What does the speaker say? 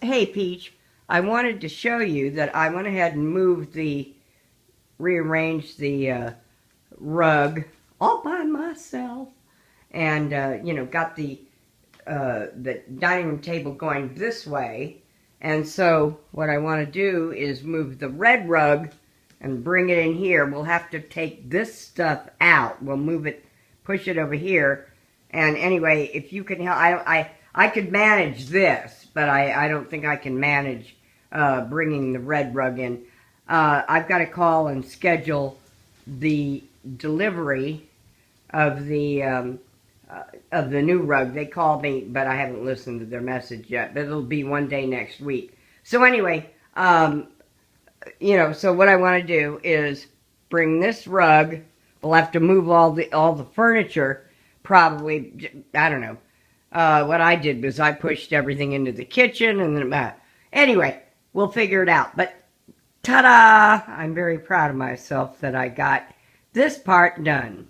Hey Peach, I wanted to show you that I went ahead and rearranged the rug all by myself, and got the dining room table going this way. And so what I want to do is move the red rug and bring it in here. We'll have to take this stuff out. We'll move it, push it over here. And anyway, if you can help, I could manage this, but I don't think I can manage bringing the red rug in. I've got to call and schedule the delivery of the new rug. They called me, but I haven't listened to their message yet. But it'll be one day next week. So anyway, so what I want to do is bring this rug. We'll have to move all the furniture. Probably, I don't know. What I did was I pushed everything into the kitchen, and then anyway, we'll figure it out. But ta-da! I'm very proud of myself that I got this part done.